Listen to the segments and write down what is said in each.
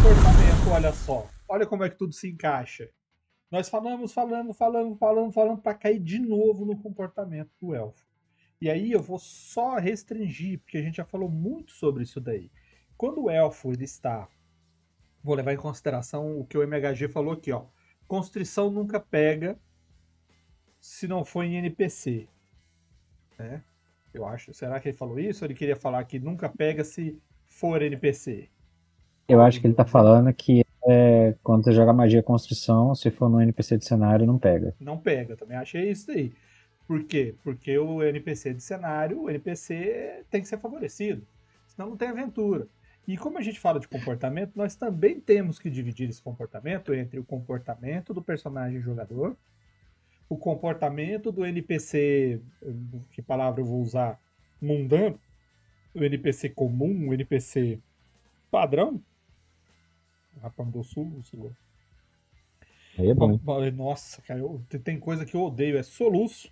comportamento, olha só. Olha como é que tudo se encaixa. Nós falamos para cair de novo no comportamento do elfo. E aí eu vou só restringir, porque a gente já falou muito sobre isso daí. Quando o elfo ele está, vou levar em consideração o que o MHG falou aqui, ó. Constrição nunca pega se não for em NPC, né? Eu acho. Será que ele falou isso? Ou ele queria falar que nunca pega se for NPC? Eu Qual acho dos que ele tá dois, hein? falando que quando você joga magia construção, se for no NPC de cenário, não pega. Não pega. Também achei isso daí. Por quê? Porque o NPC de cenário, o NPC tem que ser favorecido. Senão não tem aventura. E como a gente fala de comportamento, nós também temos que dividir esse comportamento entre o comportamento do personagem jogador, o comportamento do NPC, que palavra eu vou usar, mundano, o NPC comum, o NPC padrão. O rapaz me deu sugo. Aí é bom, hein? Nossa, cara, tem coisa que eu odeio, é soluço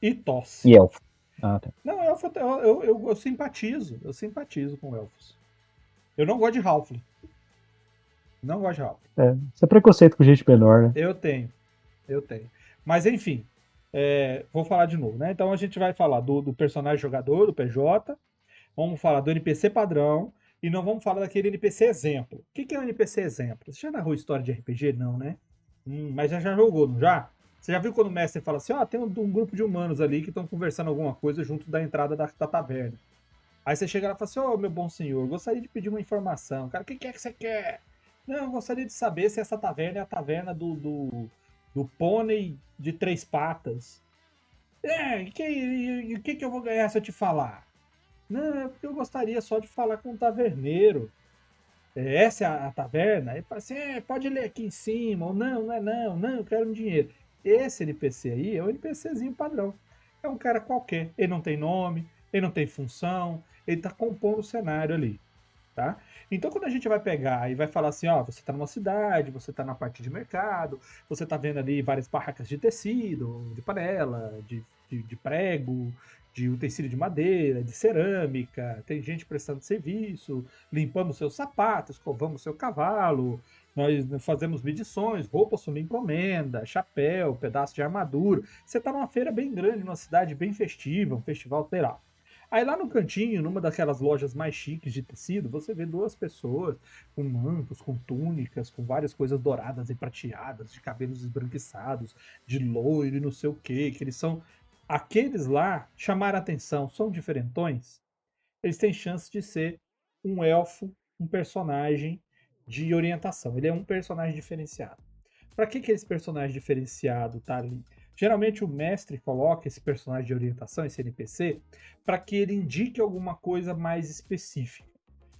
e tosse. E elfo? Ah, tá. Não, elfo, eu simpatizo com elfos. Eu não gosto de Halfling. Não gosto de Halfling. Isso é preconceito com gente menor, né? Eu tenho, eu tenho. Mas enfim, vou falar de novo, né? Então a gente vai falar do personagem jogador, do PJ, vamos falar do NPC padrão e não vamos falar daquele NPC exemplo. O que é um NPC exemplo? Você já narrou história de RPG? Não, né? Mas já jogou, não já? Você já viu quando o mestre fala assim, ó, tem um grupo de humanos ali que estão conversando alguma coisa junto da entrada da taverna. Aí você chega lá e fala assim, ô meu bom senhor, gostaria de pedir uma informação. Cara, o que é que você quer? Não, eu gostaria de saber se essa taverna é a taverna do pônei de 3 patas. E o que eu vou ganhar se eu te falar? Não, é porque eu gostaria só de falar com o taverneiro. Essa é a taverna? Ele fala assim, pode ler aqui em cima, ou não, eu quero um dinheiro. Esse NPC aí é um NPCzinho padrão. É um cara qualquer. Ele não tem nome, ele não tem função, ele está compondo o cenário ali. Tá? Então, quando a gente vai pegar e vai falar assim, ó, você está numa cidade, você está na parte de mercado, você está vendo ali várias barracas de tecido, de panela, de prego, de utensílio de madeira, de cerâmica, tem gente prestando serviço, limpamos seus sapatos, escovamos seu cavalo, nós fazemos medições, roupa sob encomenda, chapéu, pedaço de armadura. Você está numa feira bem grande, numa cidade bem festiva, um festival, sei lá. Aí lá no cantinho, numa daquelas lojas mais chiques de tecido, você vê 2 pessoas com mantos, com túnicas, com várias coisas douradas e prateadas, de cabelos esbranquiçados, de loiro e não sei o que eles são. Aqueles lá chamaram a atenção, são diferentões, eles têm chance de ser um elfo, um personagem de orientação. Ele é um personagem diferenciado. Para que esse personagem diferenciado tá ali? Geralmente o mestre coloca esse personagem de orientação, esse NPC, para que ele indique alguma coisa mais específica.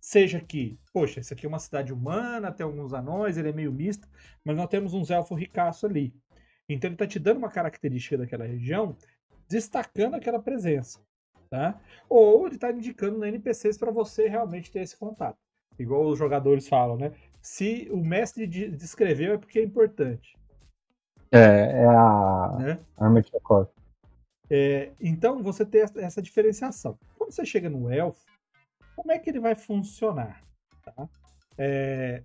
Seja que, poxa, isso aqui é uma cidade humana, tem alguns anões, ele é meio misto, mas nós temos uns elfos ricaços ali. Então ele está te dando uma característica daquela região, destacando aquela presença. Tá? Ou ele está indicando no NPCs para você realmente ter esse contato. Igual os jogadores falam, né? Se o mestre descreveu é porque é importante. É a Né? arma de Chekhov. Então você tem essa diferenciação. Quando você chega no elfo, como é que ele vai funcionar? Tá?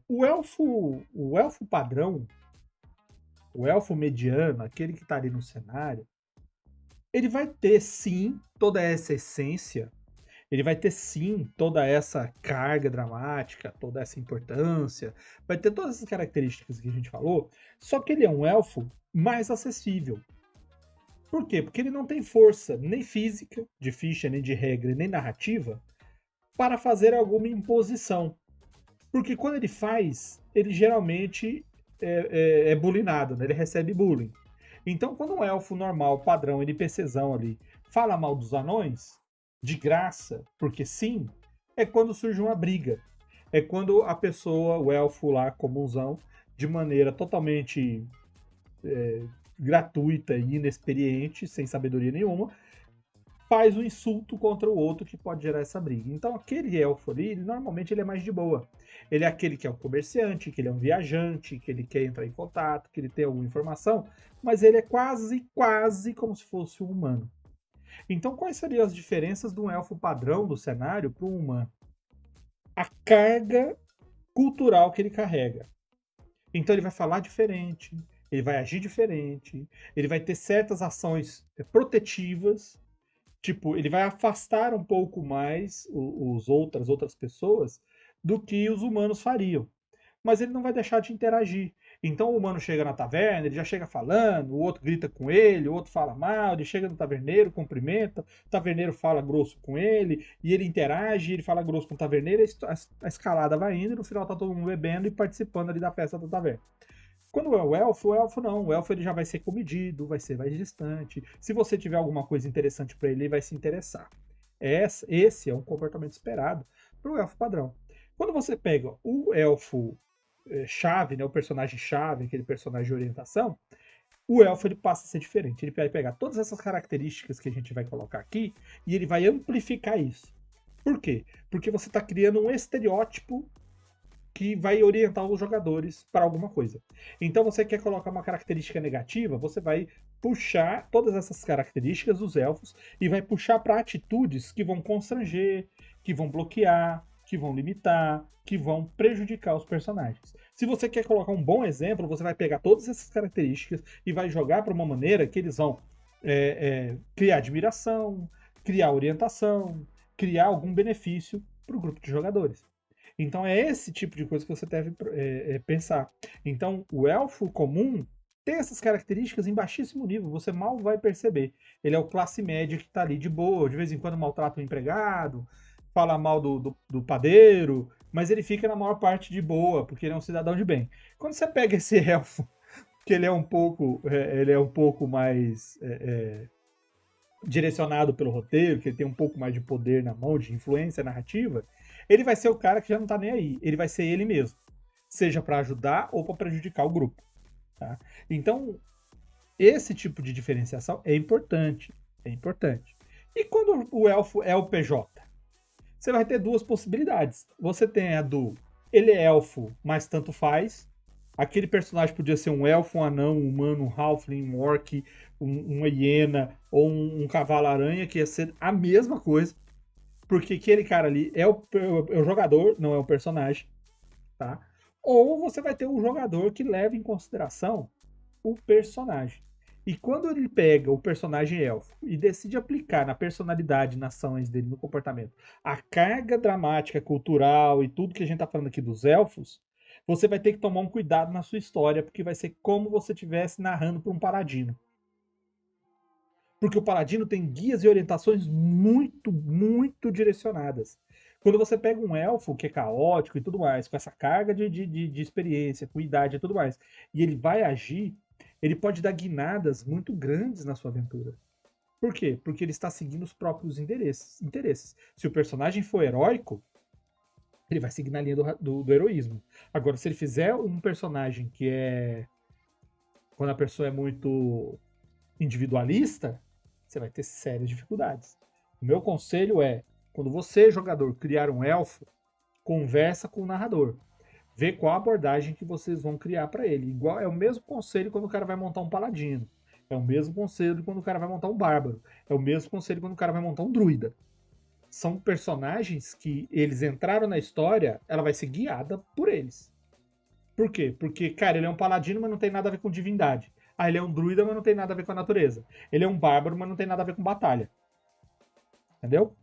O elfo padrão, o elfo mediano, aquele que está ali no cenário, ele vai ter sim toda essa essência, ele vai ter sim toda essa carga dramática, toda essa importância, vai ter todas essas características que a gente falou, só que ele é um elfo mais acessível. Por quê? Porque ele não tem força nem física, de ficha, nem de regra, nem narrativa, para fazer alguma imposição. Porque quando ele faz, ele geralmente é bullyingado, né? Ele recebe bullying. Então, quando um elfo normal, padrão, NPCzão ali, fala mal dos anões, de graça, porque sim, é quando surge uma briga. É quando a pessoa, o elfo lá, comunzão, de maneira totalmente gratuita e inexperiente, sem sabedoria nenhuma, faz um insulto contra o outro que pode gerar essa briga. Então aquele elfo ali, normalmente ele é mais de boa. Ele é aquele que é um comerciante, que ele é um viajante, que ele quer entrar em contato, que ele tem alguma informação, mas ele é quase como se fosse um humano. Então quais seriam as diferenças de um elfo padrão do cenário para um humano? A carga cultural que ele carrega. Então ele vai falar diferente, ele vai agir diferente, ele vai ter certas ações protetivas, tipo, ele vai afastar um pouco mais outras pessoas do que os humanos fariam. Mas ele não vai deixar de interagir. Então o humano chega na taverna, ele já chega falando, o outro grita com ele, o outro fala mal, ele chega no taverneiro, cumprimenta, o taverneiro fala grosso com ele, e ele interage, ele fala grosso com o taverneiro, a escalada vai indo, e no final tá todo mundo bebendo e participando ali da festa da taverna. Quando é o elfo não. O elfo ele já vai ser comedido, vai ser mais distante. Se você tiver alguma coisa interessante para ele, ele vai se interessar. Esse é um comportamento esperado para o elfo padrão. Quando você pega o elfo chave, né, o personagem chave, aquele personagem de orientação, o elfo ele passa a ser diferente. Ele vai pegar todas essas características que a gente vai colocar aqui e ele vai amplificar isso. Por quê? Porque você está criando um estereótipo que vai orientar os jogadores para alguma coisa. Então você quer colocar uma característica negativa, você vai puxar todas essas características dos elfos e vai puxar para atitudes que vão constranger, que vão bloquear, que vão limitar, que vão prejudicar os personagens. Se você quer colocar um bom exemplo, você vai pegar todas essas características e vai jogar para uma maneira que eles vão criar admiração, criar orientação, criar algum benefício para o grupo de jogadores. Então é esse tipo de coisa que você deve pensar. Então o elfo comum tem essas características em baixíssimo nível, você mal vai perceber. Ele é o classe média que está ali de boa, de vez em quando maltrata o empregado, fala mal do padeiro, mas ele fica na maior parte de boa, porque ele é um cidadão de bem. Quando você pega esse elfo, que ele é um pouco mais direcionado pelo roteiro, que ele tem um pouco mais de poder na mão, de influência narrativa, ele vai ser o cara que já não tá nem aí. Ele vai ser ele mesmo. Seja para ajudar ou para prejudicar o grupo. Tá? Então, esse tipo de diferenciação é importante. É importante. E quando o elfo é o PJ? Você vai ter duas possibilidades. Você tem a do ele é elfo, mas tanto faz. Aquele personagem podia ser um elfo, um anão, um humano, um halfling, um orc, uma hiena ou um cavalo-aranha, que ia ser a mesma coisa. Porque aquele cara ali é o jogador, não é o personagem. Tá? Ou você vai ter um jogador que leva em consideração o personagem. E quando ele pega o personagem elfo e decide aplicar na personalidade, nas ações dele, no comportamento, a carga dramática, cultural e tudo que a gente está falando aqui dos elfos, você vai ter que tomar um cuidado na sua história, porque vai ser como você estivesse narrando para um paladino. Porque o paladino tem guias e orientações muito, muito direcionadas. Quando você pega um elfo que é caótico e tudo mais, com essa carga de experiência, com idade e tudo mais, e ele vai agir, ele pode dar guinadas muito grandes na sua aventura. Por quê? Porque ele está seguindo os próprios interesses. Se o personagem for heróico, ele vai seguir na linha do heroísmo. Agora, se ele fizer um personagem que é. Quando a pessoa é muito individualista, você vai ter sérias dificuldades. O meu conselho é, quando você, jogador, criar um elfo, conversa com o narrador. Vê qual a abordagem que vocês vão criar para ele. Igual é o mesmo conselho quando o cara vai montar um paladino. É o mesmo conselho quando o cara vai montar um bárbaro. É o mesmo conselho quando o cara vai montar um druida. São personagens que eles entraram na história, ela vai ser guiada por eles. Por quê? Porque, cara, ele é um paladino, mas não tem nada a ver com divindade. Ah, ele é um druida, mas não tem nada a ver com a natureza. Ele é um bárbaro, mas não tem nada a ver com batalha. Entendeu?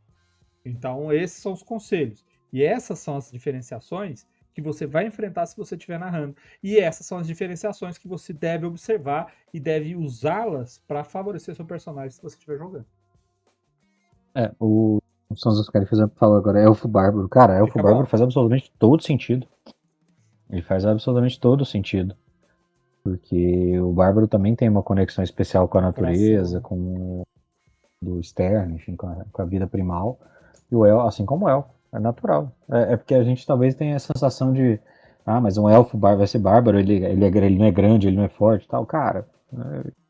Então, esses são os conselhos. E essas são as diferenciações que você vai enfrentar se você estiver narrando. E essas são as diferenciações que você deve observar e deve usá-las para favorecer seu personagem se você estiver jogando. O Sons of Califas falou agora, Elfo Bárbaro. Cara, Elfo Bárbaro faz absolutamente todo sentido. Ele faz absolutamente todo sentido. Porque o Bárbaro também tem uma conexão especial com a natureza, com do externo, enfim, com a vida primal. E o elfo, assim como o elfo, é natural. É porque a gente talvez tenha a sensação de mas um elfo vai ser bárbaro, ele não é grande, ele não é forte tal. Cara,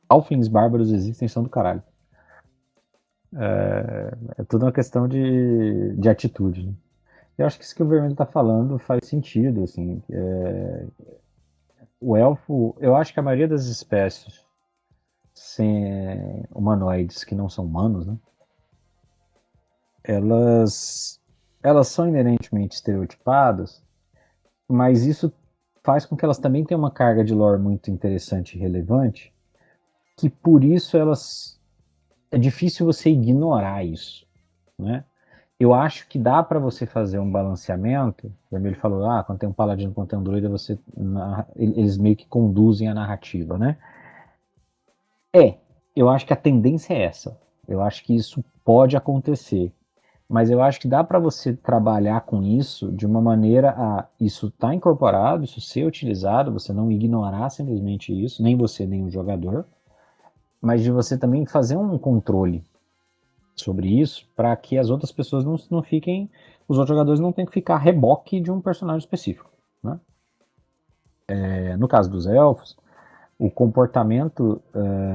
halflings bárbaros existem, são do caralho. É tudo uma questão de atitude. Né? Eu acho que isso que o Vermelho tá falando faz sentido, assim. O elfo, eu acho que a maioria das espécies sem humanoides que não são humanos, né? Elas são inerentemente estereotipadas mas isso faz com que elas também tenham uma carga de lore muito interessante e relevante, que por isso elas é difícil você ignorar isso, né? Eu acho que dá para você fazer um balanceamento. O Vermelho falou, quando tem um paladino, quando tem um druida, eles meio que conduzem a narrativa, né? Eu acho que a tendência é essa. Eu acho que isso pode acontecer. Mas eu acho que dá para você trabalhar com isso de uma maneira a isso estar incorporado, isso ser utilizado, você não ignorar simplesmente isso, nem você, nem o jogador, mas de você também fazer um controle sobre isso para que as outras pessoas não fiquem, os outros jogadores não tenham que ficar a reboque de um personagem específico, né? No caso dos elfos, o comportamento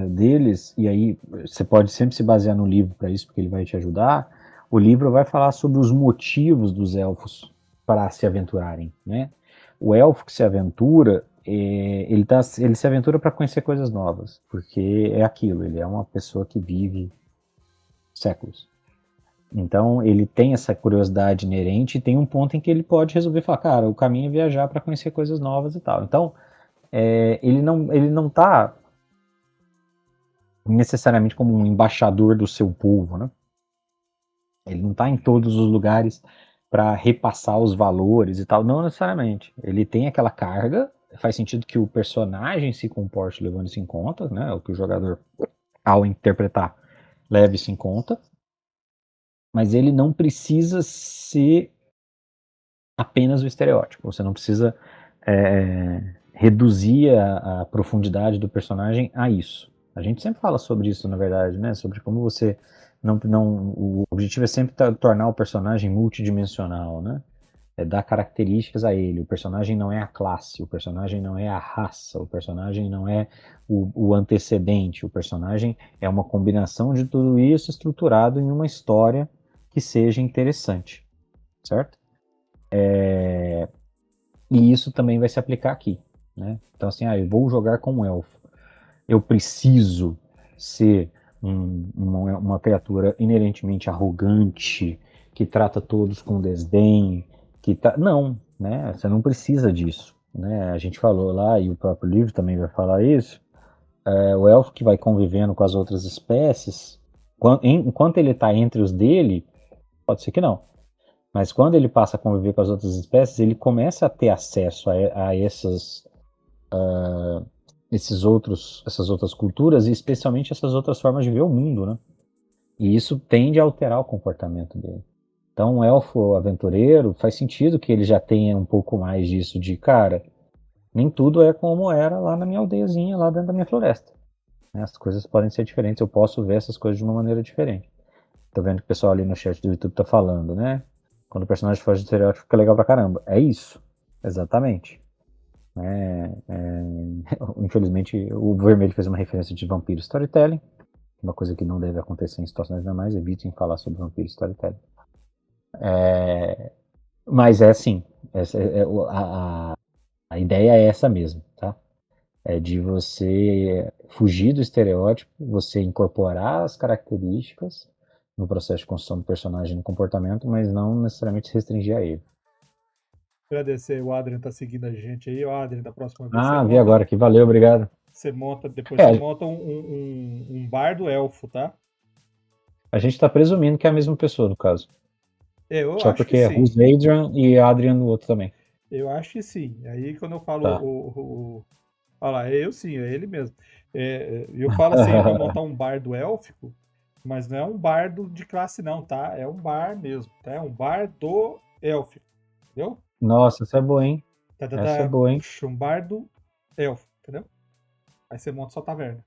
deles, e aí você pode sempre se basear no livro para isso, porque ele vai te ajudar. O livro vai falar sobre os motivos dos elfos para se aventurarem, né? O elfo que se aventura, ele se aventura para conhecer coisas novas, porque é aquilo, ele é uma pessoa que vive séculos. Então ele tem essa curiosidade inerente e tem um ponto em que ele pode resolver falar, cara, o caminho é viajar para conhecer coisas novas e tal. Então ele não está necessariamente como um embaixador do seu povo, né? Ele não está em todos os lugares para repassar os valores e tal, não necessariamente. Ele tem aquela carga, faz sentido que o personagem se comporte levando isso em conta, né? O que o jogador, ao interpretar, leve isso em conta, mas ele não precisa ser apenas o estereótipo. Você não precisa reduzir a profundidade do personagem a isso. A gente sempre fala sobre isso, na verdade, né? Sobre como você o objetivo é sempre tornar o personagem multidimensional, né? É dar características a ele. O personagem não é a classe, o personagem não é a raça, o personagem não é o antecedente. O personagem é uma combinação de tudo isso estruturado em uma história que seja interessante, certo? E isso também vai se aplicar aqui, né? Então assim, eu vou jogar com um elfo. Eu preciso ser uma criatura inerentemente arrogante, que trata todos com desdém, não, né? Você não precisa disso, né? A gente falou lá, e o próprio livro também vai falar isso, o elfo que vai convivendo com as outras espécies, enquanto ele está entre os dele, pode ser que não. Mas quando ele passa a conviver com as outras espécies, ele começa a ter acesso a essas outras culturas e especialmente essas outras formas de ver o mundo, né? E isso tende a alterar o comportamento dele. Então, um elfo aventureiro faz sentido que ele já tenha um pouco mais disso de, cara, nem tudo é como era lá na minha aldeiazinha, lá dentro da minha floresta. As coisas podem ser diferentes, eu posso ver essas coisas de uma maneira diferente. Tô vendo que o pessoal ali no chat do YouTube tá falando, né? Quando o personagem foge do estereótipo, fica legal pra caramba. É isso, exatamente. Infelizmente, o Vermelho fez uma referência de vampiro storytelling, uma coisa que não deve acontecer em situações normais, evitem falar sobre vampiro storytelling. Mas é assim, a ideia é essa mesmo, tá? É de você fugir do estereótipo, você incorporar as características no processo de construção do personagem, no comportamento, mas não necessariamente se restringir a ele. Agradecer, o Adrian tá seguindo a gente aí. O Adrian, da próxima vez você Vi agora aqui, valeu, obrigado. depois você monta um bardo elfo, tá? A gente tá presumindo que é a mesma pessoa, no caso. Eu Só acho porque que é sim. Rus Adrian e Adrian no outro também. Eu acho que sim. Aí quando eu falo Tá. olha lá, eu sim, é ele mesmo. Eu falo assim, vai montar um bardo élfico, mas não é um bardo de classe não, tá? É um bar mesmo, tá? É um bardo élfico, entendeu? Nossa, essa é boa, hein? Essa é boa, hein? Um bardo élfico, entendeu? Aí você monta sua taverna.